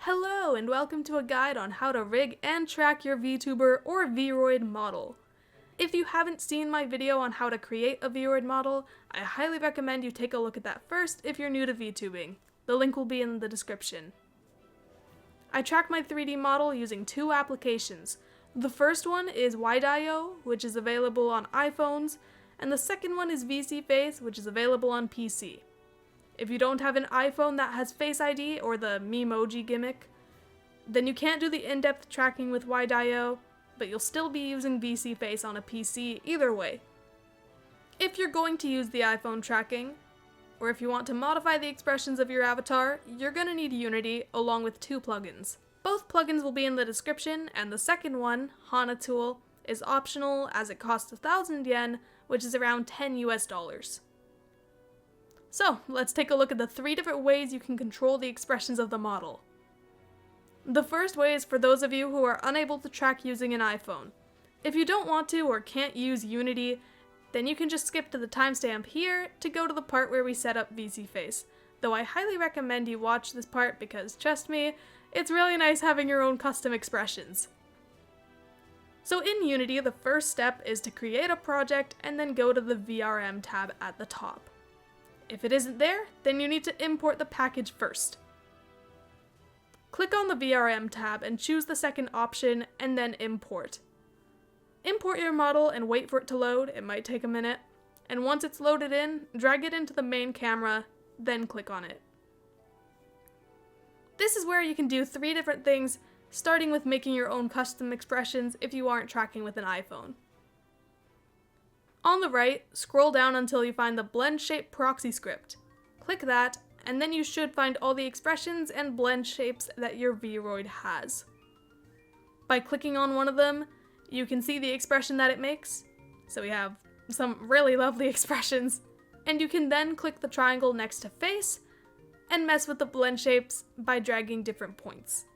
Hello and welcome to a guide on how to rig and track your vtuber or vroid model. If you haven't seen my video on how to create a vroid model, I highly recommend you take a look at that first if you're new to VTubing. The link will be in the description. I track my 3D model using two applications. The first one is VIDIO, which is available on iPhones, and the second one is VSeeFace, which is available on PC. If you don't have an iPhone that has Face ID or the Memoji gimmick, then you can't do the in-depth tracking with VIDIO, but you'll still be using VSeeFace on a PC either way. If you're going to use the iPhone tracking, or if you want to modify the expressions of your avatar, you're going to need Unity along with two plugins. Both plugins will be in the description, and the second one, HanaTool, is optional as it costs 1,000 yen, which is around $10 US. So, let's take a look at the three different ways you can control the expressions of the model. The first way is for those of you who are unable to track using an iPhone. If you don't want to or can't use Unity, then you can just skip to the timestamp here to go to the part where we set up VSeeFace, though I highly recommend you watch this part because, trust me, it's really nice having your own custom expressions. So in Unity, the first step is to create a project and then go to the VRM tab at the top. If it isn't there, then you need to import the package first. Click on the VRM tab and choose the second option and then import. Import your model and wait for it to load, it might take a minute, and once it's loaded in, drag it into the main camera, then click on it. This is where you can do three different things, starting with making your own custom expressions if you aren't tracking with an iPhone. On the right, scroll down until you find the blend shape proxy script. Click that, and then you should find all the expressions and blend shapes that your vroid has. By clicking on one of them, you can see the expression that it makes. So we have some really lovely expressions. And you can then click the triangle next to face and mess with the blend shapes by dragging different points.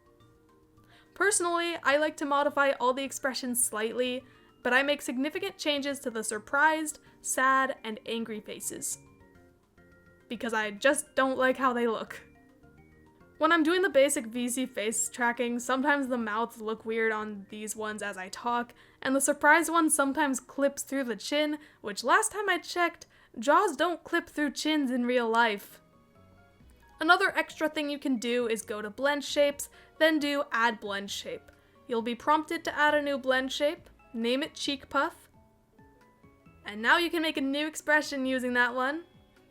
Personally, I like to modify all the expressions slightly, but I make significant changes to the surprised, sad, and angry faces, because I just don't like how they look. When I'm doing the basic VSeeFace tracking, sometimes the mouths look weird on these ones as I talk, and the surprised one sometimes clips through the chin, which last time I checked, jaws don't clip through chins in real life. Another extra thing you can do is go to blend shapes, then do add blend shape. You'll be prompted to add a new blend shape, name it cheek puff, and now you can make a new expression using that one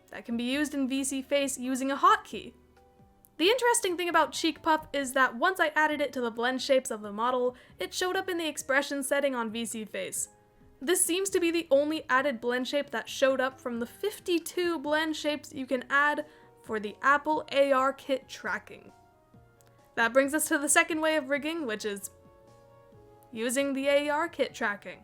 that can be used in VSeeFace using a hotkey. The interesting thing about cheek puff is that once I added it to the blend shapes of the model, it showed up in the expression setting on VSeeFace. This seems to be the only added blend shape that showed up from the 52 blend shapes you can add for the Apple AR Kit tracking. That brings us to the second way of rigging, which is using the AR Kit tracking.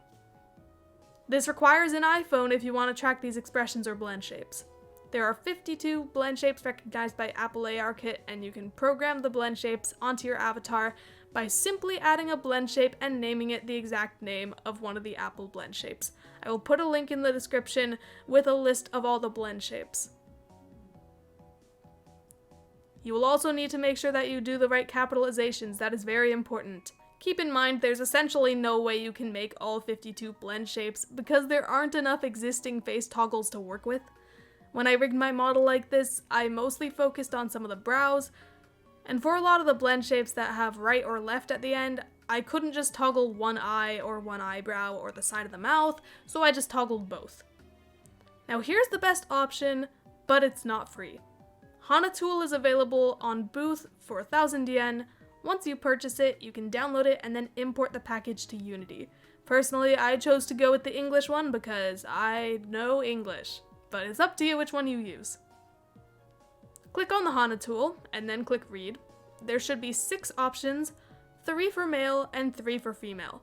This requires an iPhone if you want to track these expressions or blend shapes. There are 52 blend shapes recognized by Apple AR Kit, and you can program the blend shapes onto your avatar by simply adding a blend shape and naming it the exact name of one of the Apple blend shapes. I will put a link in the description with a list of all the blend shapes. You will also need to make sure that you do the right capitalizations. That is very important. Keep in mind there's essentially no way you can make all 52 blend shapes because there aren't enough existing face toggles to work with. When I rigged my model like this, I mostly focused on some of the brows, and for a lot of the blend shapes that have right or left at the end, I couldn't just toggle one eye or one eyebrow or the side of the mouth, so I just toggled both. Now here's the best option, but it's not free. HanaTool is available on Booth for 1,000 yen. Once you purchase it, you can download it and then import the package to Unity. Personally, I chose to go with the English one because I know English, but it's up to you which one you use. Click on the HanaTool and then click Read. There should be 6 options, 3 for male and 3 for female.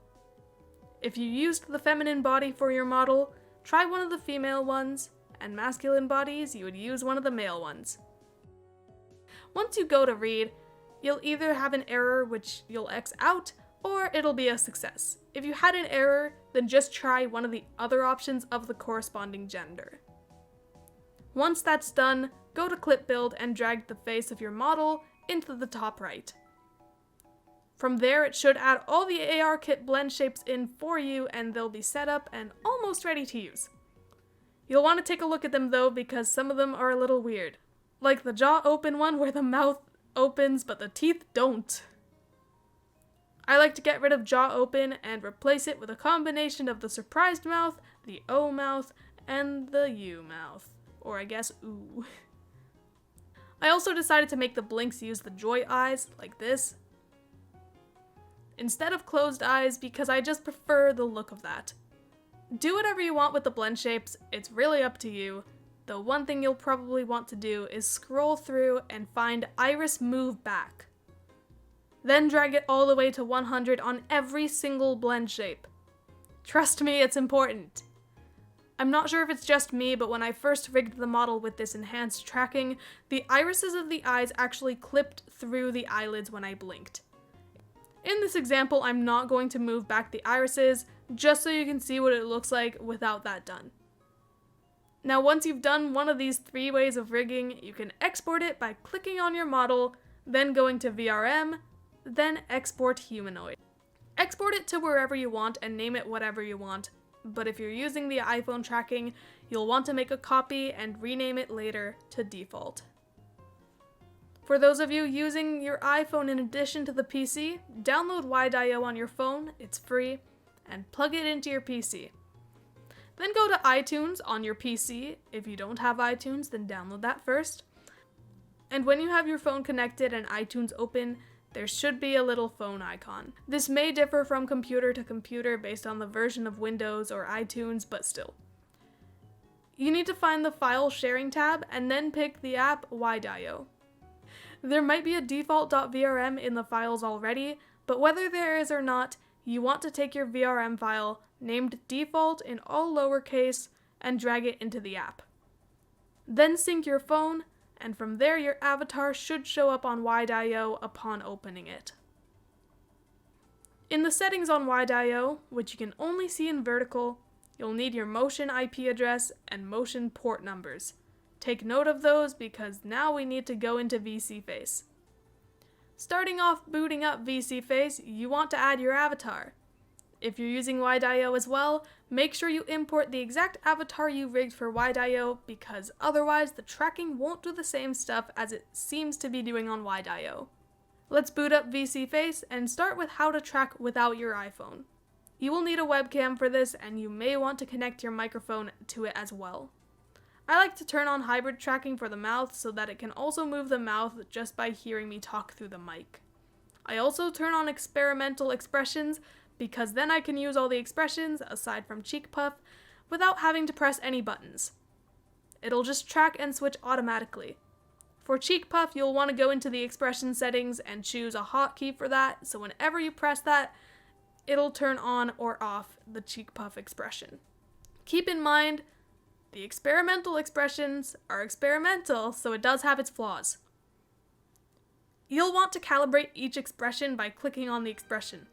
If you used the feminine body for your model, try one of the female ones, and masculine bodies, you would use one of the male ones. Once you go to Read, you'll either have an error which you'll X out, or it'll be a success. If you had an error, then just try one of the other options of the corresponding gender. Once that's done, go to Clip Build and drag the face of your model into the top right. From there, it should add all the ARKit blend shapes in for you, and they'll be set up and almost ready to use. You'll want to take a look at them though, because some of them are a little weird. Like the jaw open one where the mouth opens but the teeth don't. I like to get rid of jaw open and replace it with a combination of the surprised mouth, the O mouth, and the U mouth. Or I guess ooh. I also decided to make the blinks use the joy eyes, like this, instead of closed eyes, because I just prefer the look of that. Do whatever you want with the blend shapes, it's really up to you. The one thing you'll probably want to do is scroll through and find iris move back. Then drag it all the way to 100 on every single blend shape. Trust me, it's important. I'm not sure if it's just me, but when I first rigged the model with this enhanced tracking, the irises of the eyes actually clipped through the eyelids when I blinked. In this example, I'm not going to move back the irises, just so you can see what it looks like without that done. Now once you've done one of these 3 ways of rigging, you can export it by clicking on your model, then going to VRM, then export humanoid. Export it to wherever you want and name it whatever you want, but if you're using the iPhone tracking, you'll want to make a copy and rename it later to default. For those of you using your iPhone in addition to the PC, download WideIO on your phone, it's free, and plug it into your PC. Then go to iTunes on your PC. If you don't have iTunes, then download that first. And when you have your phone connected and iTunes open, there should be a little phone icon. This may differ from computer to computer based on the version of Windows or iTunes, but still. You need to find the File Sharing tab and then pick the app WideIO. There might be a default.vrm in the files already, but whether there is or not, you want to take your VRM file, named default in all lowercase, and drag it into the app. Then sync your phone, and from there your avatar should show up on WideIO upon opening it. In the settings on WideIO, which you can only see in vertical, you'll need your motion IP address and motion port numbers. Take note of those because now we need to go into VCFace. Starting off booting up VCFace, you want to add your avatar. If you're using WideIO as well, make sure you import the exact avatar you rigged for WideIO because otherwise the tracking won't do the same stuff as it seems to be doing on WideIO. Let's boot up VCFace and start with how to track without your iPhone. You will need a webcam for this and you may want to connect your microphone to it as well. I like to turn on hybrid tracking for the mouth so that it can also move the mouth just by hearing me talk through the mic. I also turn on experimental expressions because then I can use all the expressions, aside from cheek puff, without having to press any buttons. It'll just track and switch automatically. For cheek puff, you'll want to go into the expression settings and choose a hotkey for that, so whenever you press that, it'll turn on or off the cheek puff expression. Keep in mind, the experimental expressions are experimental, so it does have its flaws. You'll want to calibrate each expression by clicking on the expression.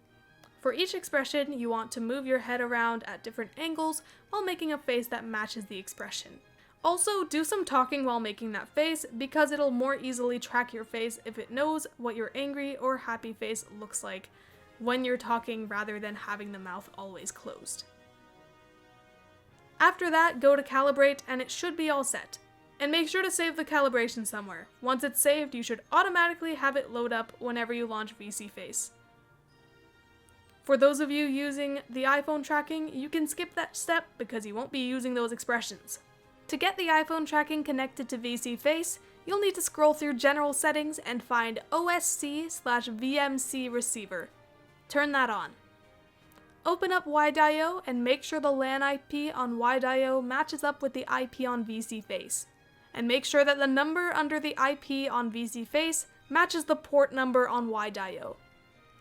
For each expression, you want to move your head around at different angles while making a face that matches the expression. Also, do some talking while making that face because it'll more easily track your face if it knows what your angry or happy face looks like when you're talking rather than having the mouth always closed. After that, go to calibrate and it should be all set. And make sure to save the calibration somewhere. Once it's saved, you should automatically have it load up whenever you launch VCFace. For those of you using the iPhone tracking, you can skip that step because you won't be using those expressions. To get the iPhone tracking connected to VCFace, you'll need to scroll through General Settings and find OSC/VMC Receiver. Turn that on. Open up WideIO and make sure the LAN IP on WideIO matches up with the IP on VCFace. And make sure that the number under the IP on VCFace matches the port number on WideIO.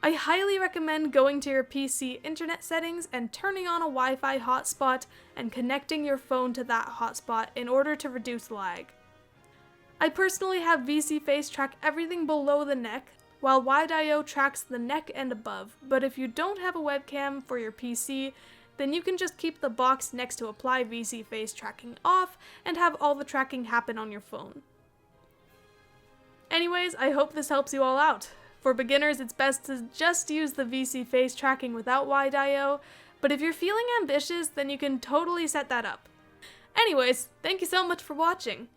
I highly recommend going to your PC internet settings and turning on a Wi-Fi hotspot and connecting your phone to that hotspot in order to reduce lag. I personally have VCFace track everything below the neck, while WideIO tracks the neck and above, but if you don't have a webcam for your PC, then you can just keep the box next to Apply VCFace Tracking off and have all the tracking happen on your phone. Anyways, I hope this helps you all out. For beginners, it's best to just use the VC face tracking without wide I/O, but if you're feeling ambitious, then you can totally set that up. Anyways, thank you so much for watching.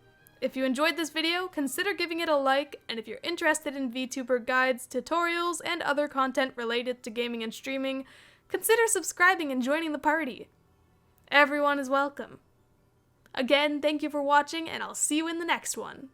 If you enjoyed this video, consider giving it a like, and if you're interested in VTuber guides, tutorials, and other content related to gaming and streaming, consider subscribing and joining the party. Everyone is welcome. Again, thank you for watching, and I'll see you in the next one.